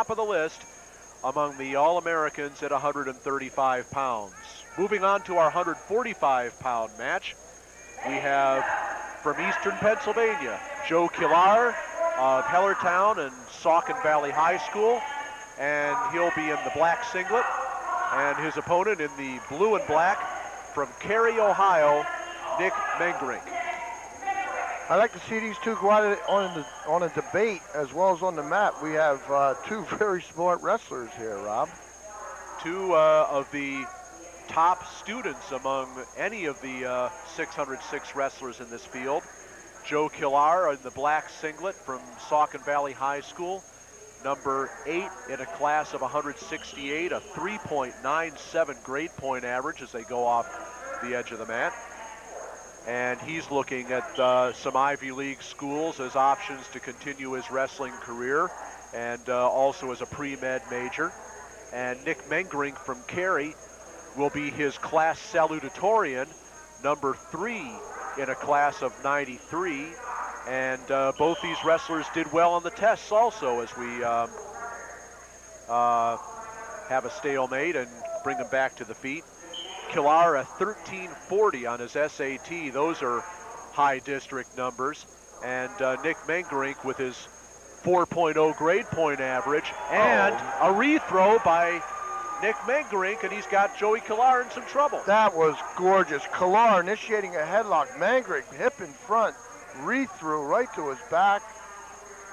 top of the list among the All-Americans at 135 pounds. Moving on to our 145-pound match, we have from Eastern Pennsylvania, Joe Killar of Hellertown and Saucon Valley High School, and he'll be in the black singlet, and his opponent in the blue and black from Cary, Ohio, Nick Mengerink. I like to see these two go out on a debate as well as on the mat. We have two very smart wrestlers here, Rob. Two of the top students among any of the 606 wrestlers in this field. Joe Killar in the black singlet from Saucon Valley High School, number 8 in a class of 168, a 3.97 grade point average as they go off the edge of the mat. And he's looking at some Ivy League schools as options to continue his wrestling career, and also as a pre-med major. And Nick Mengerink from Cary will be his class salutatorian, number 3 in a class of 93. And both these wrestlers did well on the tests also, as we have a stalemate and bring them back to the feet. Killar a 1340 on his SAT. Those are high district numbers. And Nick Mengerink with his 4.0 grade point average, and a rethrow by Nick Mengerink, and he's got Joey Killar in some trouble. That was gorgeous. Killar initiating a headlock. Mengerink hip in front, rethrough right to his back.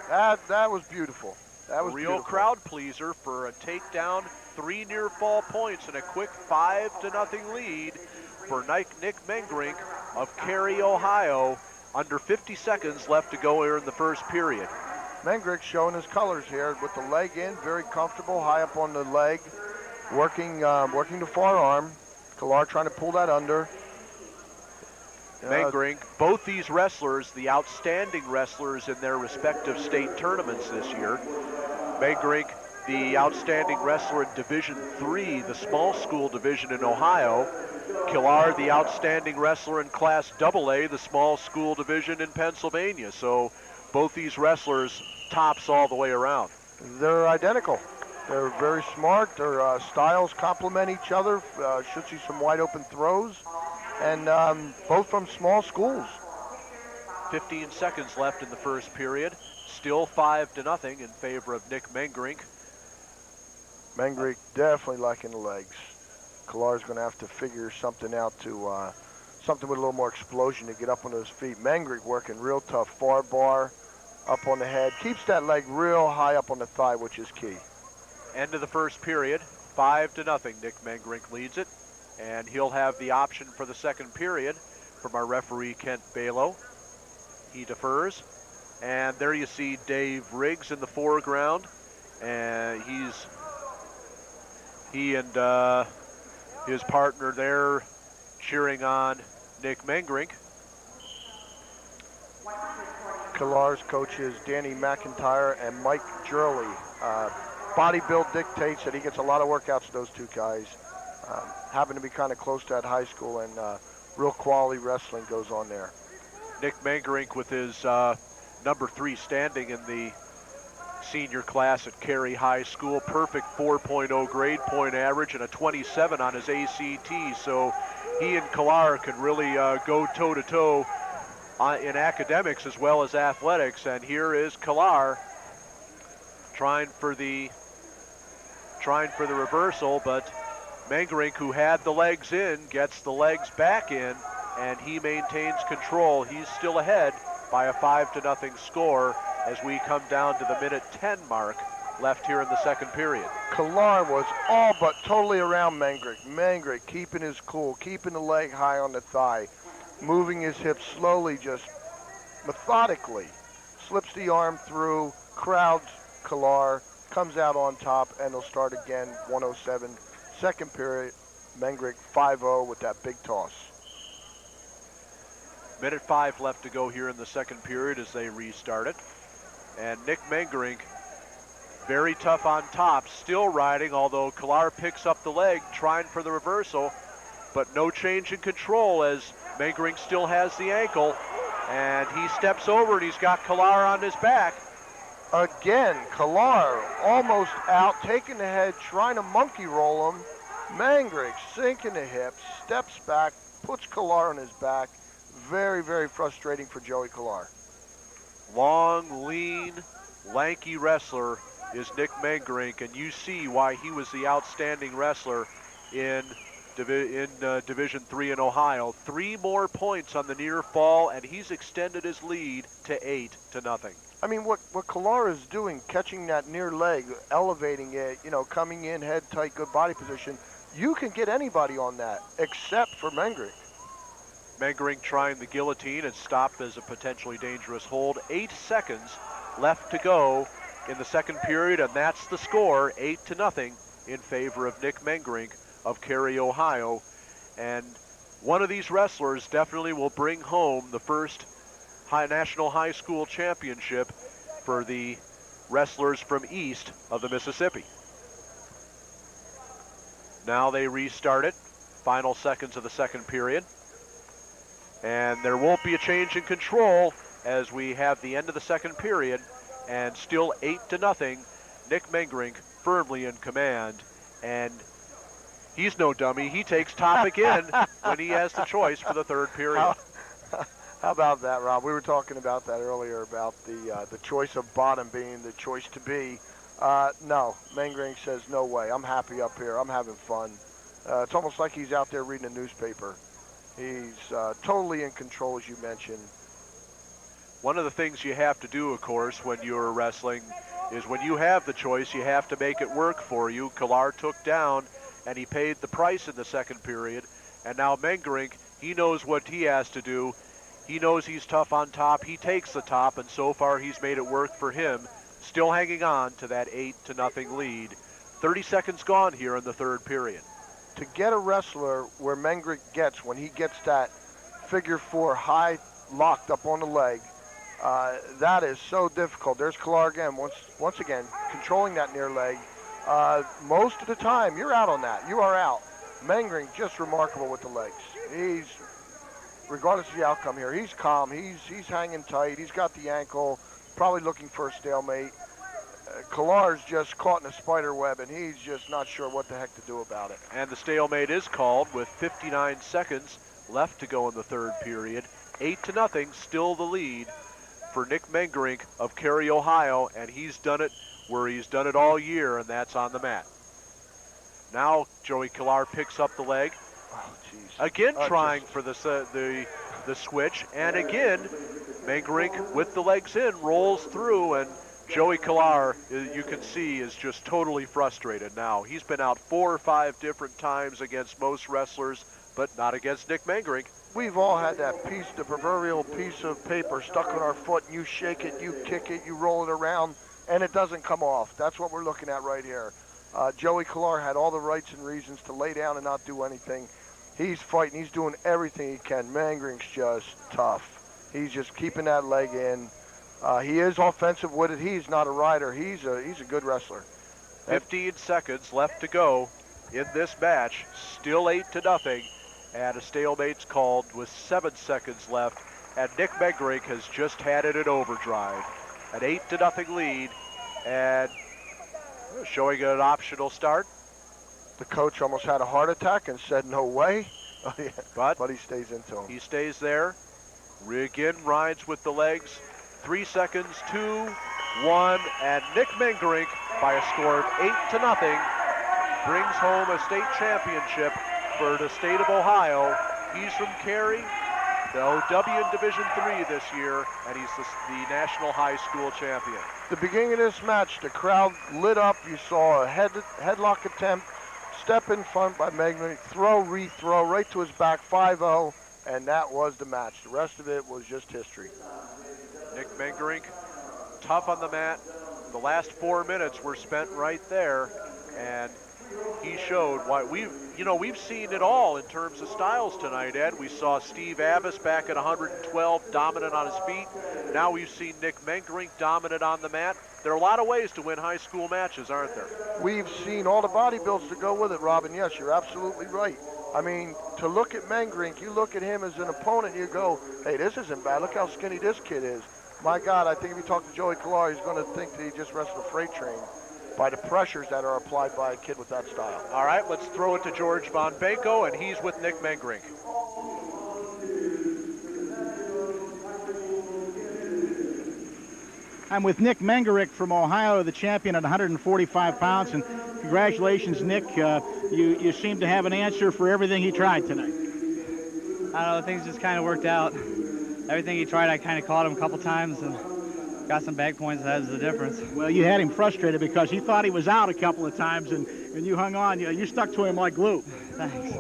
That was beautiful. That was real beautiful. Crowd pleaser for a takedown, 3 near fall points, and a quick 5-0 lead for Nick Mengerink of Cary, Ohio. Under 50 seconds left to go here in the first period. Mengerink showing his colors here with the leg in, very comfortable, high up on the leg, working the forearm. Killar trying to pull that under. Mengerink, both these wrestlers, the outstanding wrestlers in their respective state tournaments this year. Mengerink, the outstanding wrestler in Division III, the small school division in Ohio. Killar, the outstanding wrestler in Class AA, the small school division in Pennsylvania. So both these wrestlers tops all the way around. They're identical. They're very smart. Their styles complement each other. Should see some wide open throws. And both from small schools. 15 seconds left in the first period. Still 5-0 in favor of Nick Mengerink. Mengerink definitely liking the legs. Killar's going to have to figure something out to something with a little more explosion to get up on his feet. Mengerink working real tough, far bar up on the head. Keeps that leg real high up on the thigh, which is key. End of the first period, 5-0. Nick Mengerink leads it, and he'll have the option for the second period from our referee, Kent Balo. He defers, and there you see Dave Riggs in the foreground, and he and his partner there cheering on Nick Mengerink. Killar's coaches Danny McIntyre and Mike Jurley. Body build dictates that he gets a lot of workouts, those two guys. Happen to be kind of close to that high school, and real quality wrestling goes on there. Nick Mengerink with his number 3 standing in the senior class at Cary High School. Perfect 4.0 grade point average and a 27 on his ACT. So he and Killar can really go toe-to-toe in academics as well as athletics. And here is Killar trying for the reversal, but Mengerink, who had the legs in, gets the legs back in, and he maintains control. He's still ahead by a 5-0 score as we come down to the minute 10 mark left here in the second period. Killar was all but totally around Mengerink. Mengerink keeping his cool, keeping the leg high on the thigh, moving his hips slowly, just methodically. Slips the arm through, crowds Killar, comes out on top, and they'll start again, 107. Second period, Mengerink 5-0 with that big toss. Minute 5 left to go here in the second period as they restart it. And Nick Mengerink, very tough on top, still riding, although Killar picks up the leg, trying for the reversal, but no change in control as Mengerink still has the ankle, and he steps over and he's got Killar on his back. Again, Killar almost out, taking the head, trying to monkey roll him. Mengerink sinking the hips, steps back, puts Killar on his back. Very, very frustrating for Joey Killar. Long, lean, lanky wrestler is Nick Mengerink, and you see why he was the outstanding wrestler in Division III in Ohio. 3 more points on the near fall, and he's extended his lead to 8-0. I mean, what Killar is doing, catching that near leg, elevating it, coming in head tight, good body position, you can get anybody on that except for Mengerink. Mengerink trying the guillotine and stopped as a potentially dangerous hold. 8 seconds left to go in the second period, and that's the score, 8-0 in favor of Nick Mengerink of Cary, Ohio. And one of these wrestlers definitely will bring home the first National High School Championship for the wrestlers from east of the Mississippi. Now they restart it, final seconds of the second period. And there won't be a change in control as we have the end of the second period, and still 8-0. Nick Mengerink firmly in command, and he's no dummy. He takes Topic in when he has the choice for the third period. How about that, Rob? We were talking about that earlier, about the choice of bottom being the choice to be. No, Mengerink says, no way. I'm happy up here. I'm having fun. It's almost like he's out there reading a newspaper. He's totally in control, as you mentioned. One of the things you have to do, of course, when you're wrestling is when you have the choice, you have to make it work for you. Killar took down, and he paid the price in the second period. And now Mengerink, he knows what he has to do. He knows he's tough on top. He takes the top, and so far he's made it work for him. Still hanging on to that 8-0 lead. 30 seconds gone here in the third period. To get a wrestler where Mengerink gets, when he gets that figure 4 high locked up on the leg, that is so difficult. There's Killar again, once again, controlling that near leg. Most of the time, you're out on that. You are out. Mengerink just remarkable with the legs. He's, regardless of the outcome here, he's calm. He's hanging tight. He's got the ankle, probably looking for a stalemate. Killar's just caught in a spider web, and he's just not sure what the heck to do about it. And the stalemate is called with 59 seconds left to go in the third period. 8-0, still the lead for Nick Mengerink of Cary, Ohio, and he's done it where he's done it all year, and that's on the mat. Now Joey Killar picks up the leg. Oh, geez. Again trying for the switch, and again Mengerink with the legs in rolls through, and Joey Killar, you can see, is just totally frustrated now. He's been out 4 or 5 different times against most wrestlers, but not against Nick Mengerink. We've all had that piece, the proverbial piece of paper stuck on our foot, and you shake it, you kick it, you roll it around, and it doesn't come off. That's what we're looking at right here. Joey Killar had all the rights and reasons to lay down and not do anything. He's fighting. He's doing everything he can. Mengerink's just tough. He's just keeping that leg in. He is offensive with it. He's not a rider. He's a good wrestler. 15 seconds left to go in this match. Still 8-0, and a stalemate's called with 7 seconds left. And Nick Mengerink has just had it in overdrive. An 8-0 lead, and showing an optional start. The coach almost had a heart attack and said, no way. But he stays into him. He stays there. Again rides with the legs. 3 seconds, 2, 1, and Nick Mengerink, by a score of 8-0, brings home a state championship for the state of Ohio. He's from Cary, the OW in Division III this year, and he's the national high school champion. The beginning of this match, the crowd lit up. You saw a headlock attempt, step in front by Mengerink, throw, rethrow, right to his back, 5-0, and that was the match. The rest of it was just history. Nick Mengerink, tough on the mat. The last 4 minutes were spent right there, and he showed why we've seen it all in terms of styles tonight, Ed. We saw Steve Abbas back at 112, dominant on his feet. Now we've seen Nick Mengerink dominant on the mat. There are a lot of ways to win high school matches, aren't there? We've seen all the body builds to go with it, Robin. Yes, you're absolutely right. I mean, to look at Mengerink, you look at him as an opponent, you go, hey, this isn't bad. Look how skinny this kid is. My God, I think if you talk to Joey Killar, he's going to think that he just wrestled a freight train by the pressures that are applied by a kid with that style. All right, let's throw it to George Von Benko, and he's with Nick Mengerink. I'm with Nick Mengerink from Ohio, the champion at 145 pounds, and congratulations, Nick. You seem to have an answer for everything he tried tonight. I don't know, things just kind of worked out. Everything he tried, I kind of caught him a couple times and got some back points. That was the difference. Well, you had him frustrated because he thought he was out a couple of times, and you hung on. You stuck to him like glue. Thanks.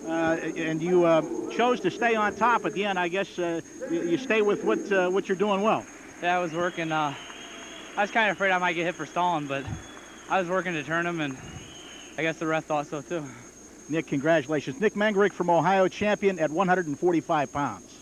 And you chose to stay on top at the end. I guess you stay with what you're doing well. Yeah, I was working. I was kind of afraid I might get hit for stalling, but I was working to turn him, and I guess the ref thought so too. Nick, congratulations. Nick Mengerink from Ohio, champion at 145 pounds.